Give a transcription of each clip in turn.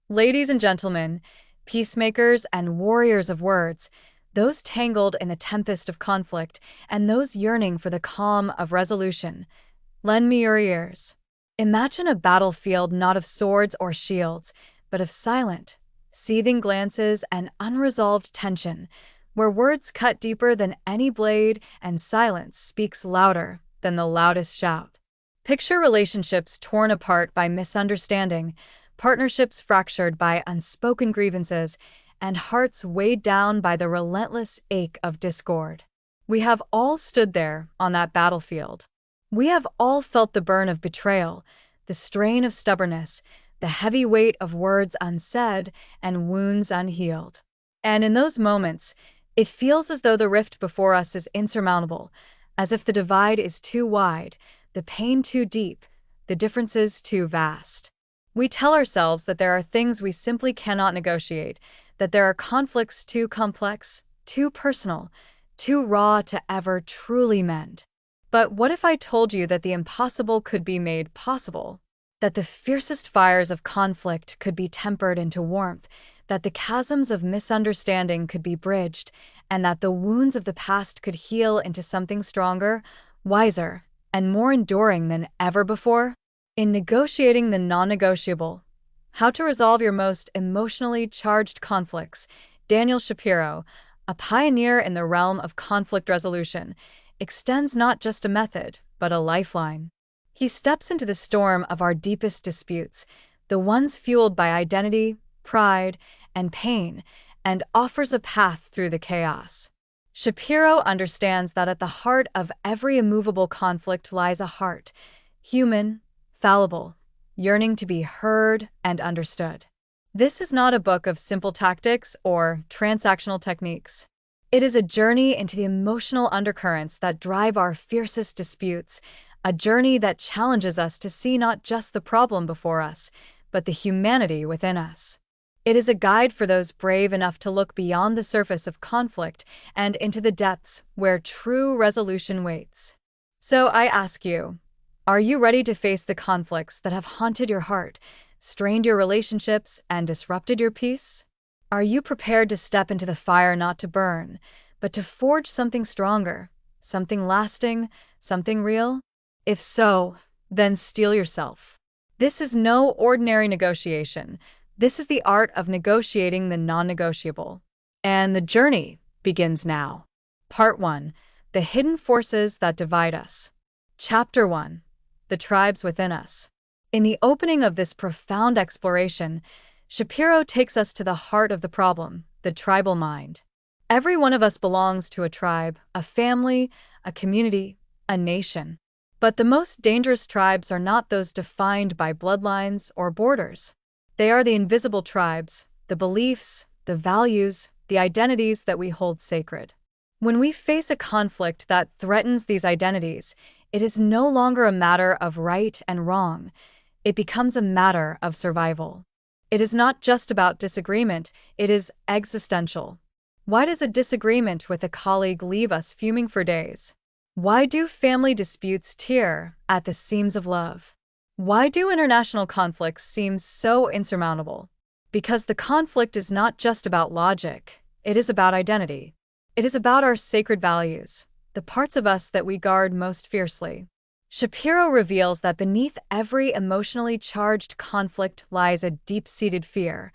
Ladies and gentlemen, peacemakers and warriors of words, those tangled in the tempest of conflict and those yearning for the calm of resolution, lend me your ears. Imagine a battlefield not of swords or shields, but of silent, seething glances and unresolved tension, where words cut deeper than any blade and silence speaks louder than the loudest shout. Picture relationships torn apart by misunderstanding, partnerships fractured by unspoken grievances, and hearts weighed down by the relentless ache of discord. We have all stood there on that battlefield. We have all felt the burn of betrayal, the strain of stubbornness, the heavy weight of words unsaid and wounds unhealed. And in those moments, it feels as though the rift before us is insurmountable, as if the divide is too wide, the pain too deep, the differences too vast. We tell ourselves that there are things we simply cannot negotiate, that there are conflicts too complex, too personal, too raw to ever truly mend. But what if I told you that the impossible could be made possible? That the fiercest fires of conflict could be tempered into warmth, that the chasms of misunderstanding could be bridged, and that the wounds of the past could heal into something stronger, wiser, and more enduring than ever before? In Negotiating the Non-Negotiable, How to Resolve Your Most Emotionally Charged Conflicts, Daniel Shapiro, a pioneer in the realm of conflict resolution, extends not just a method, but a lifeline. He steps into the storm of our deepest disputes, the ones fueled by identity, pride, and pain, and offers a path through the chaos. Shapiro understands that at the heart of every immovable conflict lies a heart, human, fallible, yearning to be heard and understood. This is not a book of simple tactics or transactional techniques. It is a journey into the emotional undercurrents that drive our fiercest disputes, a journey that challenges us to see not just the problem before us, but the humanity within us. It is a guide for those brave enough to look beyond the surface of conflict and into the depths where true resolution waits. So I ask you, are you ready to face the conflicts that have haunted your heart, strained your relationships, and disrupted your peace? Are you prepared to step into the fire not to burn, but to forge something stronger, something lasting, something real? If so, then steel yourself. This is no ordinary negotiation. This is the art of negotiating the non-negotiable. And the journey begins now. Part 1. The Hidden Forces That Divide Us. Chapter 1. The Tribes Within Us. In the opening of this profound exploration, Shapiro takes us to the heart of the problem, the tribal mind. Every one of us belongs to a tribe, a family, a community, a nation. But the most dangerous tribes are not those defined by bloodlines or borders. They are the invisible tribes, the beliefs, the values, the identities that we hold sacred. When we face a conflict that threatens these identities, it is no longer a matter of right and wrong. It becomes a matter of survival. It is not just about disagreement, it is existential. Why does a disagreement with a colleague leave us fuming for days? Why do family disputes tear at the seams of love? Why do international conflicts seem so insurmountable? Because the conflict is not just about logic, it is about identity. It is about our sacred values, the parts of us that we guard most fiercely. Shapiro reveals that beneath every emotionally charged conflict lies a deep-seated fear.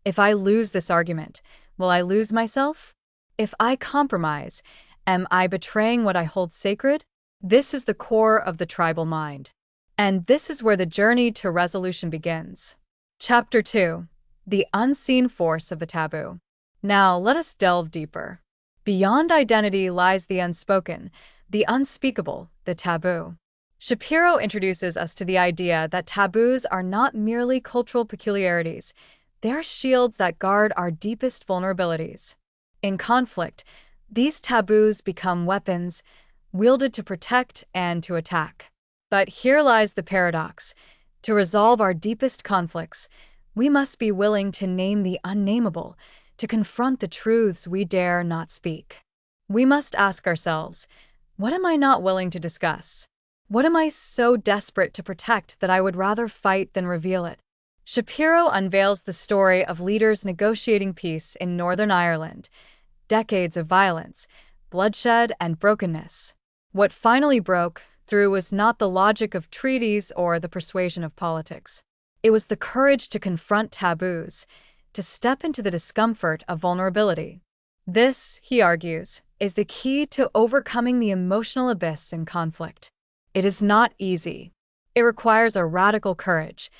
If I lose this argument, will I lose myself? If I compromise, am I betraying what I hold sacred? This is the core of the tribal mind. And this is where the journey to resolution begins. Chapter 2. The Unseen Force of the Taboo. Now let us delve deeper. Beyond identity lies the unspoken, the unspeakable, the taboo. Shapiro introduces us to the idea that taboos are not merely cultural peculiarities. They are shields that guard our deepest vulnerabilities. In conflict, these taboos become weapons, wielded to protect and to attack. But here lies the paradox. To resolve our deepest conflicts, we must be willing to name the unnameable, to confront the truths we dare not speak. We must ask ourselves, what am I not willing to discuss? What am I so desperate to protect that I would rather fight than reveal it? Shapiro unveils the story of leaders negotiating peace in Northern Ireland, decades of violence, bloodshed, and brokenness. What finally broke through was not the logic of treaties or the persuasion of politics. It was the courage to confront taboos, to step into the discomfort of vulnerability. This, he argues, is the key to overcoming the emotional abyss in conflict. It is not easy. It requires a radical courage,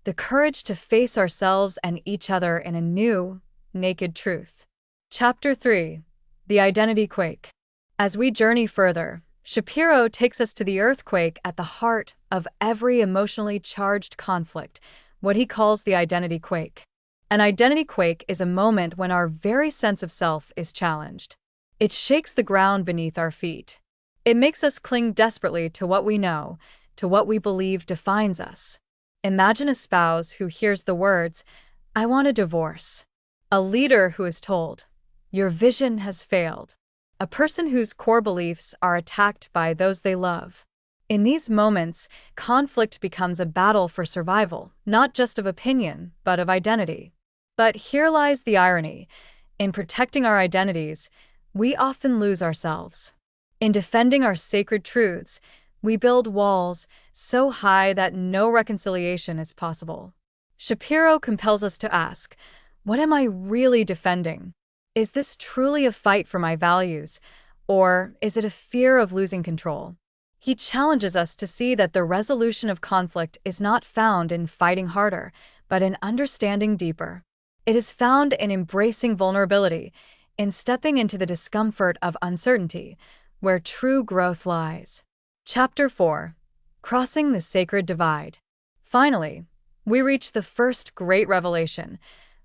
the courage to face ourselves and each other in a new, naked truth. Chapter 3. The Identity Quake. As we journey further, Shapiro takes us to the earthquake at the heart of every emotionally charged conflict, what he calls the identity quake. An identity quake is a moment when our very sense of self is challenged. It shakes the ground beneath our feet. It makes us cling desperately to what we know, to what we believe defines us. Imagine a spouse who hears the words, "I want a divorce." A leader who is told, "Your vision has failed." A person whose core beliefs are attacked by those they love. In these moments, conflict becomes a battle for survival, not just of opinion, but of identity. But here lies the irony. In protecting our identities, we often lose ourselves. In defending our sacred truths, we build walls so high that no reconciliation is possible. Shapiro compels us to ask, what am I really defending? Is this truly a fight for my values, or is it a fear of losing control? He challenges us to see that the resolution of conflict is not found in fighting harder, but in understanding deeper. It is found in embracing vulnerability, in stepping into the discomfort of uncertainty, where true growth lies. Chapter 4. Crossing the Sacred Divide. Finally, we reach the first great revelation,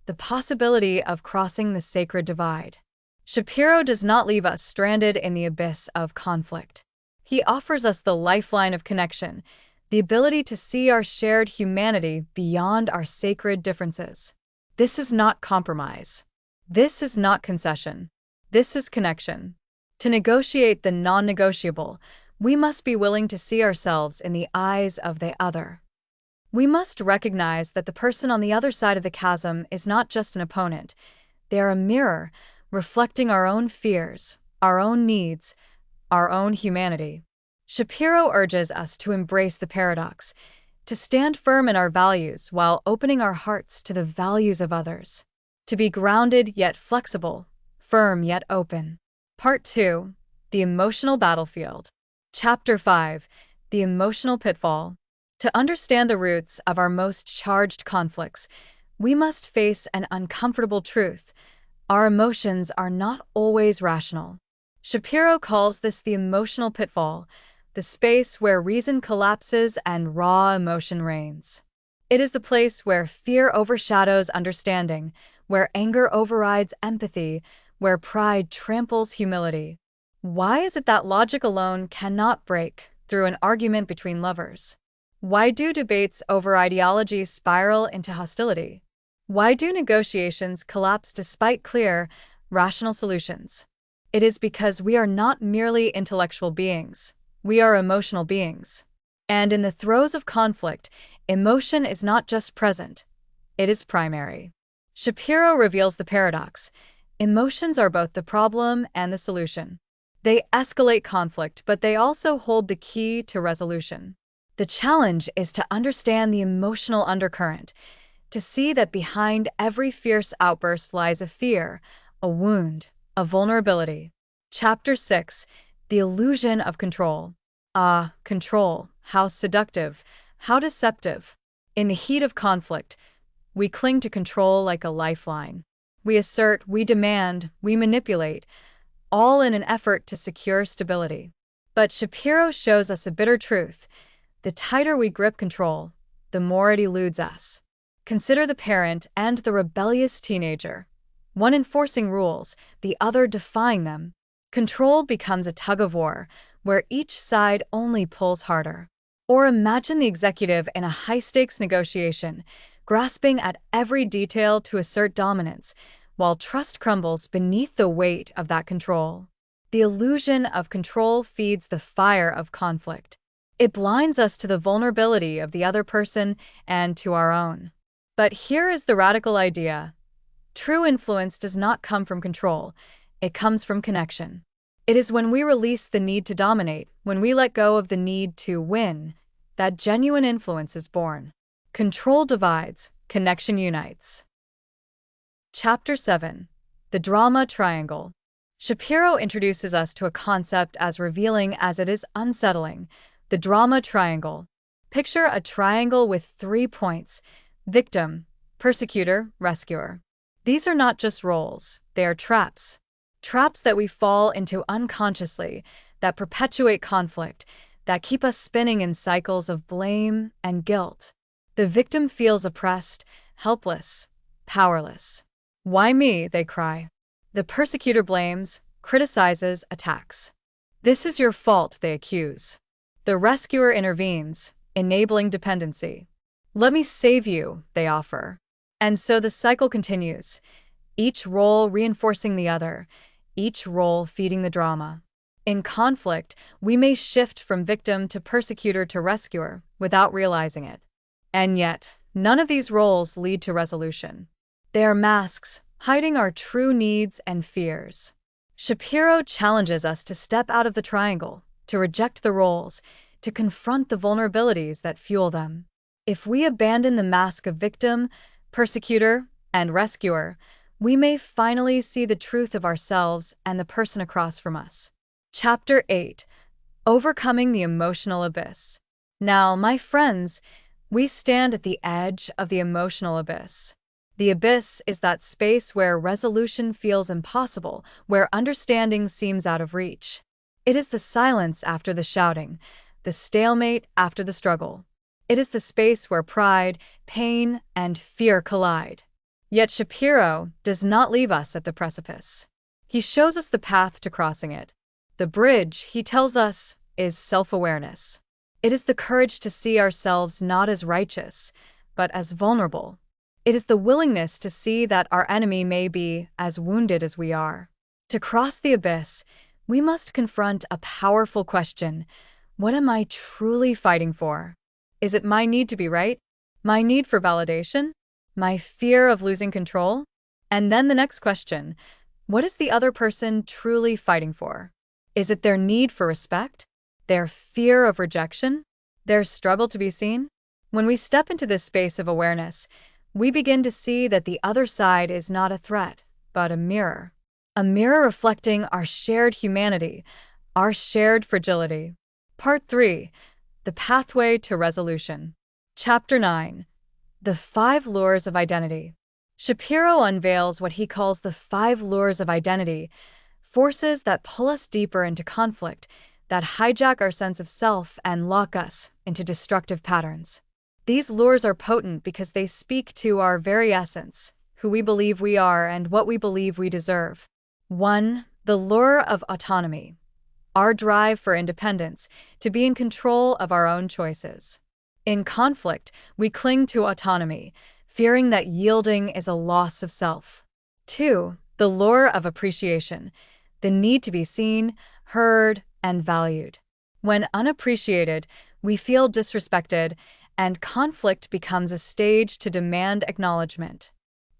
the possibility of crossing the sacred divide. Shapiro does not leave us stranded in the abyss of conflict. He offers us the lifeline of connection, the ability to see our shared humanity beyond our sacred differences. This is not compromise. This is not concession. This is connection. To negotiate the non-negotiable, we must be willing to see ourselves in the eyes of the other. We must recognize that the person on the other side of the chasm is not just an opponent. They are a mirror, reflecting our own fears, our own needs, our own humanity. Shapiro urges us to embrace the paradox, to stand firm in our values while opening our hearts to the values of others, to be grounded yet flexible, firm yet open. Part 2. The Emotional Battlefield. Chapter 5. The Emotional Pitfall. To understand the roots of our most charged conflicts, we must face an uncomfortable truth. Our emotions are not always rational. Shapiro calls this the emotional pitfall, the space where reason collapses and raw emotion reigns. It is the place where fear overshadows understanding, where anger overrides empathy, where pride tramples humility. Why is it that logic alone cannot break through an argument between lovers? Why do debates over ideology spiral into hostility? Why do negotiations collapse despite clear, rational solutions? It is because we are not merely intellectual beings. We are emotional beings. And in the throes of conflict, emotion is not just present, it is primary. Shapiro reveals the paradox. Emotions are both the problem and the solution. They escalate conflict, but they also hold the key to resolution. The challenge is to understand the emotional undercurrent, to see that behind every fierce outburst lies a fear, a wound, a vulnerability. Chapter 6. The Illusion of Control. Ah, control, how seductive, how deceptive. In the heat of conflict, we cling to control like a lifeline. We assert, we demand, we manipulate, all in an effort to secure stability. But Shapiro shows us a bitter truth. The tighter we grip control, the more it eludes us. Consider the parent and the rebellious teenager. One enforcing rules, the other defying them. Control becomes a tug-of-war, where each side only pulls harder. Or imagine the executive in a high-stakes negotiation, grasping at every detail to assert dominance, while trust crumbles beneath the weight of that control. The illusion of control feeds the fire of conflict. It blinds us to the vulnerability of the other person and to our own. But here is the radical idea. True influence does not come from control. It comes from connection. It is when we release the need to dominate, when we let go of the need to win, that genuine influence is born. Control divides, connection unites. Chapter 7. The Drama Triangle. Shapiro introduces us to a concept as revealing as it is unsettling: the drama triangle. Picture a triangle with 3 points: victim, persecutor, rescuer. These are not just roles, they are traps. Traps that we fall into unconsciously, that perpetuate conflict, that keep us spinning in cycles of blame and guilt. The victim feels oppressed, helpless, powerless. "Why me?" they cry. The persecutor blames, criticizes, attacks. "This is your fault," they accuse. The rescuer intervenes, enabling dependency. "Let me save you," they offer. And so the cycle continues, each role reinforcing the other, each role feeding the drama. In conflict, we may shift from victim to persecutor to rescuer without realizing it. And yet, none of these roles lead to resolution. They are masks, hiding our true needs and fears. Shapiro challenges us to step out of the triangle, to reject the roles, to confront the vulnerabilities that fuel them. If we abandon the mask of victim, persecutor, and rescuer, we may finally see the truth of ourselves and the person across from us. Chapter 8. Overcoming the Emotional Abyss. Now, my friends, we stand at the edge of the emotional abyss. The abyss is that space where resolution feels impossible, where understanding seems out of reach. It is the silence after the shouting, the stalemate after the struggle. It is the space where pride, pain, and fear collide. Yet Shapiro does not leave us at the precipice. He shows us the path to crossing it. The bridge, he tells us, is self-awareness. It is the courage to see ourselves not as righteous, but as vulnerable. It is the willingness to see that our enemy may be as wounded as we are. To cross the abyss, we must confront a powerful question: what am I truly fighting for? Is it my need to be right? My need for validation? My fear of losing control? And then the next question: what is the other person truly fighting for? Is it their need for respect? Their fear of rejection? Their struggle to be seen? When we step into this space of awareness, we begin to see that the other side is not a threat, but a mirror. A mirror reflecting our shared humanity, our shared fragility. Part 3. The Pathway to Resolution. Chapter 9. The 5 Lures of Identity. Shapiro unveils what he calls the 5 lures of identity, forces that pull us deeper into conflict, that hijack our sense of self and lock us into destructive patterns. These lures are potent because they speak to our very essence, who we believe we are and what we believe we deserve. 1. The lure of autonomy. Our drive for independence, to be in control of our own choices. In conflict, we cling to autonomy, fearing that yielding is a loss of self. 2. The lure of appreciation. The need to be seen, heard, and valued. When unappreciated, we feel disrespected, and conflict becomes a stage to demand acknowledgement.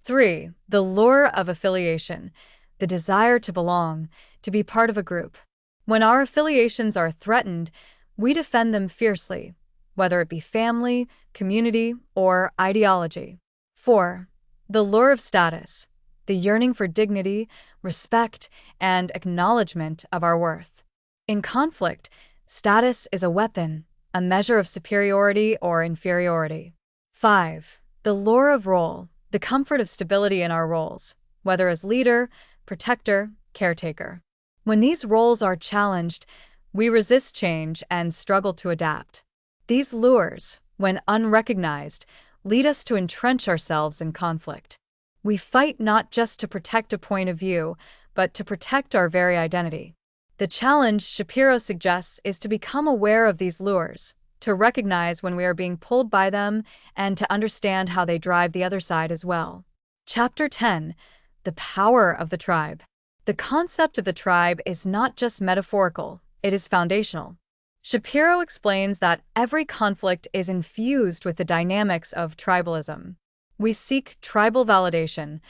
3. The lure of affiliation. The desire to belong, to be part of a group. When our affiliations are threatened, we defend them fiercely, whether it be family, community, or ideology. 4. The lure of status. The yearning for dignity, respect, and acknowledgement of our worth. In conflict, status is a weapon, a measure of superiority or inferiority. 5. The lure of role. The comfort of stability in our roles, whether as leader, protector, caretaker. When these roles are challenged, we resist change and struggle to adapt. These lures, when unrecognized, lead us to entrench ourselves in conflict. We fight not just to protect a point of view, but to protect our very identity. The challenge, Shapiro suggests, is to become aware of these lures, to recognize when we are being pulled by them, and to understand how they drive the other side as well. Chapter 10. The Power of the Tribe. The concept of the tribe is not just metaphorical, it is foundational. Shapiro explains that every conflict is infused with the dynamics of tribalism. We seek tribal validation,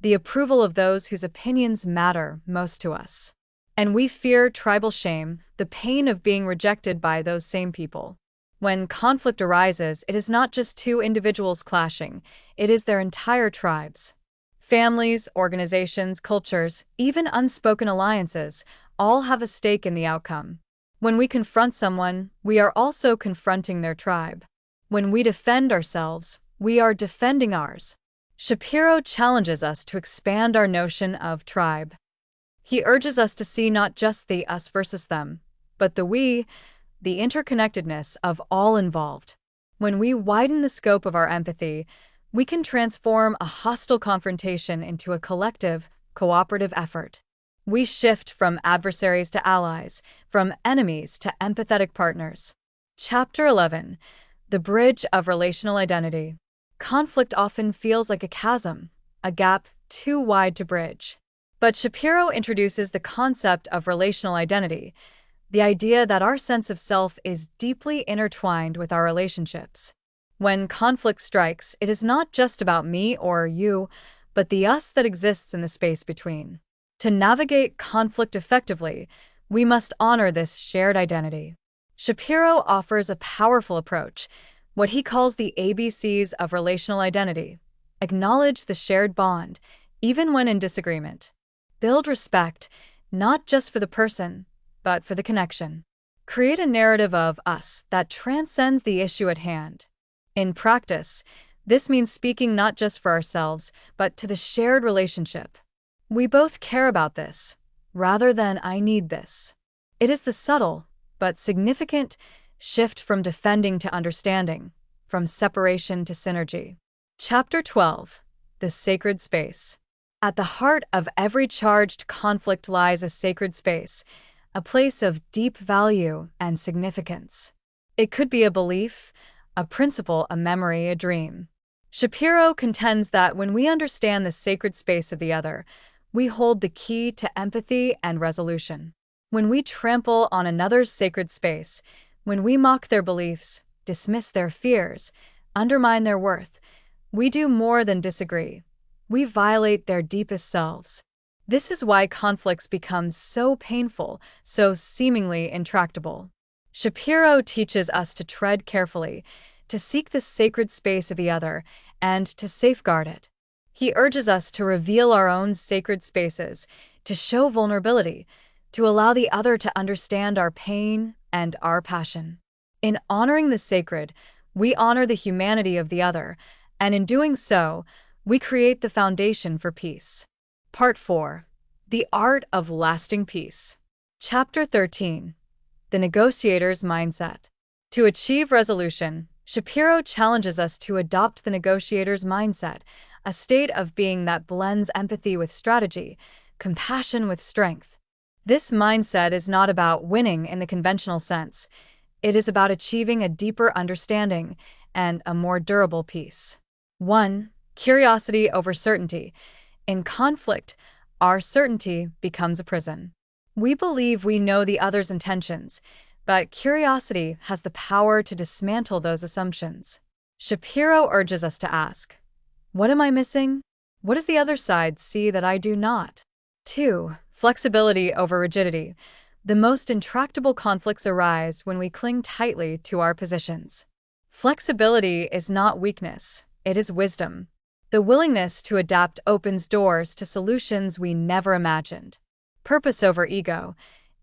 the approval of those whose opinions matter most to us. And we fear tribal shame, the pain of being rejected by those same people. When conflict arises, it is not just two individuals clashing, it is their entire tribes. Families, organizations, cultures, even unspoken alliances, all have a stake in the outcome. When we confront someone, we are also confronting their tribe. When we defend ourselves, we are defending ours. Shapiro challenges us to expand our notion of tribe. He urges us to see not just the us versus them, but the we, the interconnectedness of all involved. When we widen the scope of our empathy, we can transform a hostile confrontation into a collective, cooperative effort. We shift from adversaries to allies, from enemies to empathetic partners. Chapter 11. The Bridge of Relational Identity. Conflict often feels like a chasm, a gap too wide to bridge. But Shapiro introduces the concept of relational identity, the idea that our sense of self is deeply intertwined with our relationships. When conflict strikes, it is not just about me or you, but the us that exists in the space between. To navigate conflict effectively, we must honor this shared identity. Shapiro offers a powerful approach, what he calls the ABCs of relational identity. Acknowledge the shared bond, even when in disagreement. Build respect, not just for the person, but for the connection. Create a narrative of us that transcends the issue at hand. In practice, this means speaking not just for ourselves, but to the shared relationship. We both care about this, rather than I need this. It is the subtle, but significant, shift from defending to understanding, from separation to synergy. Chapter 12. The Sacred Space. At the heart of every charged conflict lies a sacred space, a place of deep value and significance. It could be a belief, a principle, a memory, a dream. Shapiro contends that when we understand the sacred space of the other, we hold the key to empathy and resolution. When we trample on another's sacred space, when we mock their beliefs, dismiss their fears, undermine their worth, we do more than disagree. We violate their deepest selves. This is why conflicts become so painful, so seemingly intractable. Shapiro teaches us to tread carefully, to seek the sacred space of the other, and to safeguard it. He urges us to reveal our own sacred spaces, to show vulnerability, to allow the other to understand our pain and our passion. In honoring the sacred, we honor the humanity of the other, and in doing so, we create the foundation for peace. Part 4. The Art of Lasting Peace. Chapter 13. The Negotiator's Mindset. To achieve resolution, Shapiro challenges us to adopt the negotiator's mindset, a state of being that blends empathy with strategy, compassion with strength. This mindset is not about winning in the conventional sense. It is about achieving a deeper understanding and a more durable peace. 1. Curiosity over certainty. In conflict, our certainty becomes a prison. We believe we know the other's intentions, but curiosity has the power to dismantle those assumptions. Shapiro urges us to ask, what am I missing? What does the other side see that I do not? 2. Flexibility over rigidity. The most intractable conflicts arise when we cling tightly to our positions. Flexibility is not weakness, it is wisdom. The willingness to adapt opens doors to solutions we never imagined. Purpose over ego.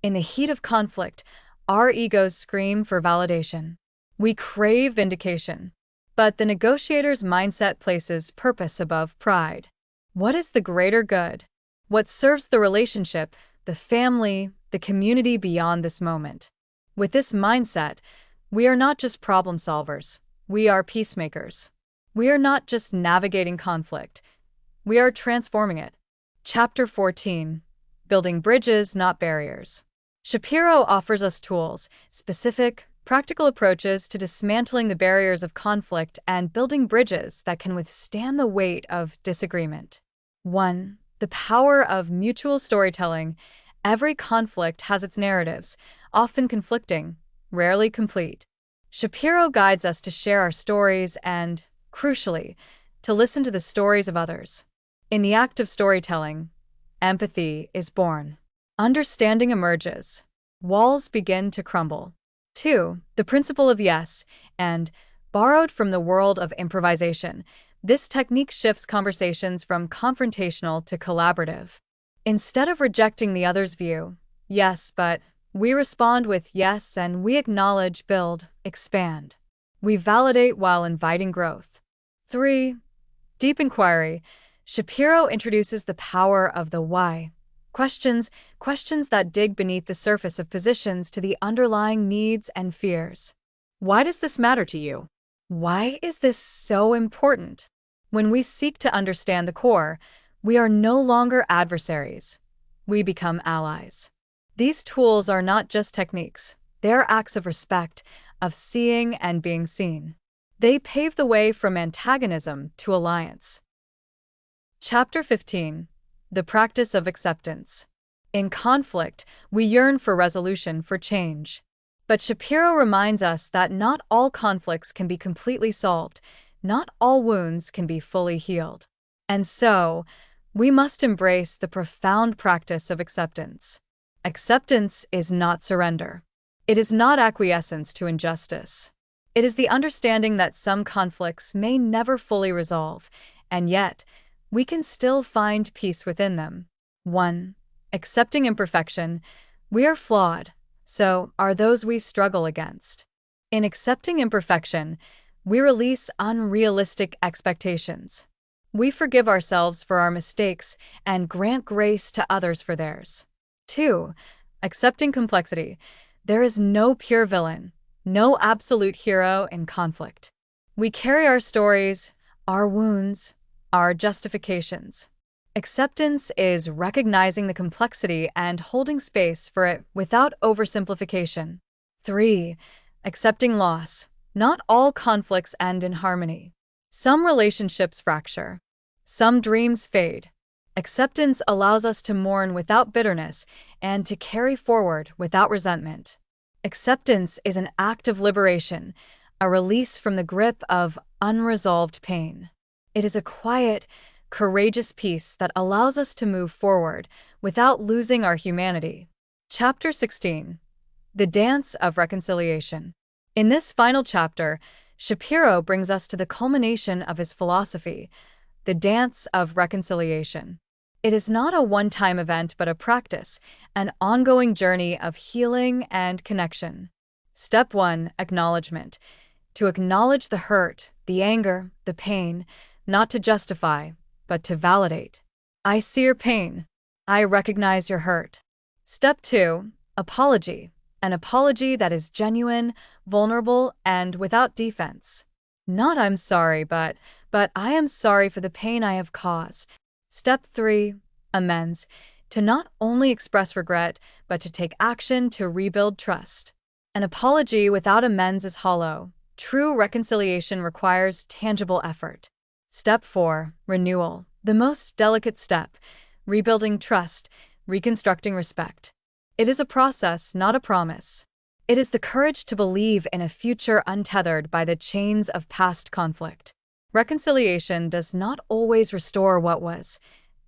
In the heat of conflict, our egos scream for validation. We crave vindication. But the negotiator's mindset places purpose above pride. What is the greater good? What serves the relationship, the family, the community beyond this moment? With this mindset, we are not just problem solvers, we are peacemakers. We are not just navigating conflict, we are transforming it. Chapter 14. Building Bridges, Not Barriers. Shapiro offers us tools, specific, practical approaches to dismantling the barriers of conflict and building bridges that can withstand the weight of disagreement. 1. The power of mutual storytelling. Every conflict has its narratives, often conflicting, rarely complete. Shapiro guides us to share our stories and, crucially, to listen to the stories of others. In the act of storytelling, empathy is born. Understanding emerges. Walls begin to crumble. 2. The principle of yes, and, borrowed from the world of improvisation, this technique shifts conversations from confrontational to collaborative. Instead of rejecting the other's view, yes, but, we respond with yes and we acknowledge, build, expand. We validate while inviting growth. 3. Deep inquiry. Shapiro introduces the power of the why. Questions that dig beneath the surface of positions to the underlying needs and fears. Why does this matter to you? Why is this so important? When we seek to understand the core, we are no longer adversaries. We become allies. These tools are not just techniques, they are acts of respect, of seeing and being seen. They pave the way from antagonism to alliance. Chapter 15. The Practice of Acceptance. In conflict, we yearn for resolution, for change. But Shapiro reminds us that not all conflicts can be completely solved, not all wounds can be fully healed. And so, we must embrace the profound practice of acceptance. Acceptance is not surrender. It is not acquiescence to injustice. It is the understanding that some conflicts may never fully resolve, and yet, we can still find peace within them. 1. Accepting imperfection. We are flawed, so are those we struggle against. In accepting imperfection, we release unrealistic expectations. We forgive ourselves for our mistakes and grant grace to others for theirs. 2. Accepting complexity. There is no pure villain, no absolute hero in conflict. We carry our stories, our wounds, our justifications. Acceptance is recognizing the complexity and holding space for it without oversimplification. 3. Accepting loss. Not all conflicts end in harmony. Some relationships fracture. Some dreams fade. Acceptance allows us to mourn without bitterness and to carry forward without resentment. Acceptance is an act of liberation, a release from the grip of unresolved pain. It is a quiet, courageous peace that allows us to move forward without losing our humanity. Chapter 16. The Dance of Reconciliation. In this final chapter, Shapiro brings us to the culmination of his philosophy, the dance of reconciliation. It is not a one-time event but a practice, an ongoing journey of healing and connection. Step 1. Acknowledgement. To acknowledge the hurt, the anger, the pain, not to justify, but to validate. I see your pain. I recognize your hurt. Step 2. Apology. An apology that is genuine, vulnerable, and without defense. Not I'm sorry, but I am sorry for the pain I have caused. Step 3. Amends. To not only express regret, but to take action to rebuild trust. An apology without amends is hollow. True reconciliation requires tangible effort. Step 4. Renewal. The most delicate step. Rebuilding trust, reconstructing respect. It is a process, not a promise. It is the courage to believe in a future untethered by the chains of past conflict. Reconciliation does not always restore what was.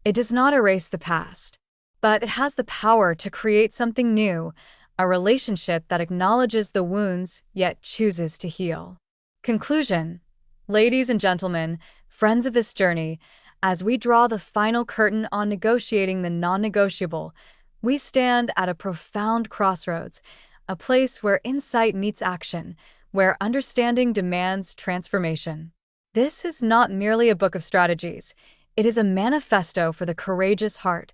It does not erase the past. But it has the power to create something new, a relationship that acknowledges the wounds yet chooses to heal. Conclusion. Ladies and gentlemen, friends of this journey, as we draw the final curtain on negotiating the non-negotiable, we stand at a profound crossroads, a place where insight meets action, where understanding demands transformation. This is not merely a book of strategies. It is a manifesto for the courageous heart,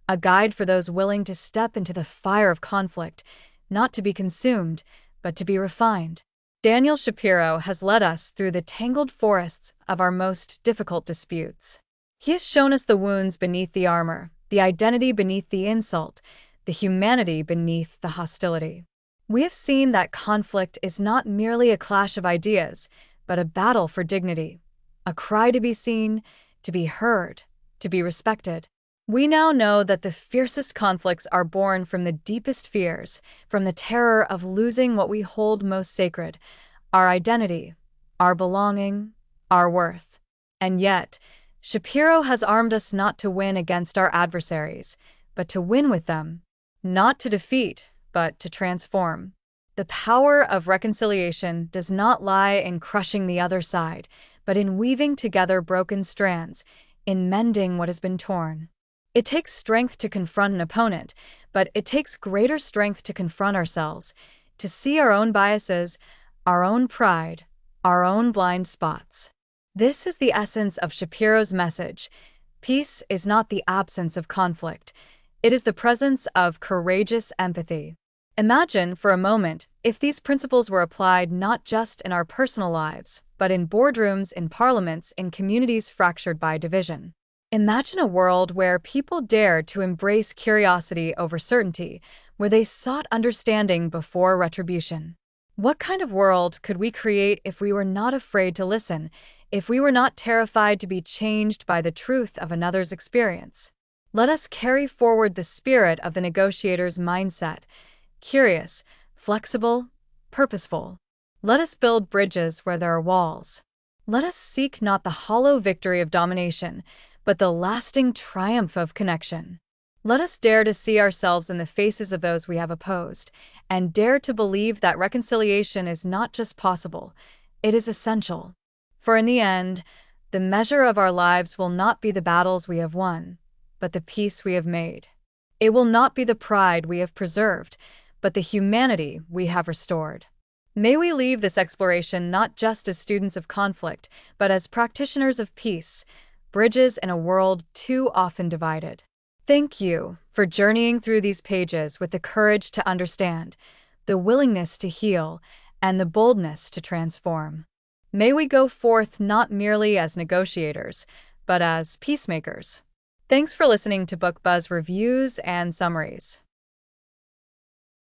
a guide for those willing to step into the fire of conflict, not to be consumed, but to be refined. Daniel Shapiro has led us through the tangled forests of our most difficult disputes. He has shown us the wounds beneath the armor, the identity beneath the insult, the humanity beneath the hostility. We have seen that conflict is not merely a clash of ideas, but a battle for dignity, a cry to be seen, to be heard, to be respected. We now know that the fiercest conflicts are born from the deepest fears, from the terror of losing what we hold most sacred, our identity, our belonging, our worth. And yet, Shapiro has armed us not to win against our adversaries, but to win with them, not to defeat, but to transform. The power of reconciliation does not lie in crushing the other side, but in weaving together broken strands, in mending what has been torn. It takes strength to confront an opponent, but it takes greater strength to confront ourselves, to see our own biases, our own pride, our own blind spots. This is the essence of Shapiro's message. Peace is not the absence of conflict. It is the presence of courageous empathy. Imagine, for a moment, if these principles were applied not just in our personal lives, but in boardrooms, in parliaments, in communities fractured by division. Imagine a world where people dared to embrace curiosity over certainty, where they sought understanding before retribution. What kind of world could we create if we were not afraid to listen, if we were not terrified to be changed by the truth of another's experience? Let us carry forward the spirit of the negotiator's mindset, curious, flexible, purposeful. Let us build bridges where there are walls. Let us seek not the hollow victory of domination, but the lasting triumph of connection. Let us dare to see ourselves in the faces of those we have opposed, and dare to believe that reconciliation is not just possible, it is essential. For in the end, the measure of our lives will not be the battles we have won, but the peace we have made. It will not be the pride we have preserved, but the humanity we have restored. May we leave this exploration not just as students of conflict, but as practitioners of peace, bridges in a world too often divided. Thank you for journeying through these pages with the courage to understand, the willingness to heal, and the boldness to transform. May we go forth not merely as negotiators, but as peacemakers. Thanks for listening to Book Buzz Reviews and Summaries.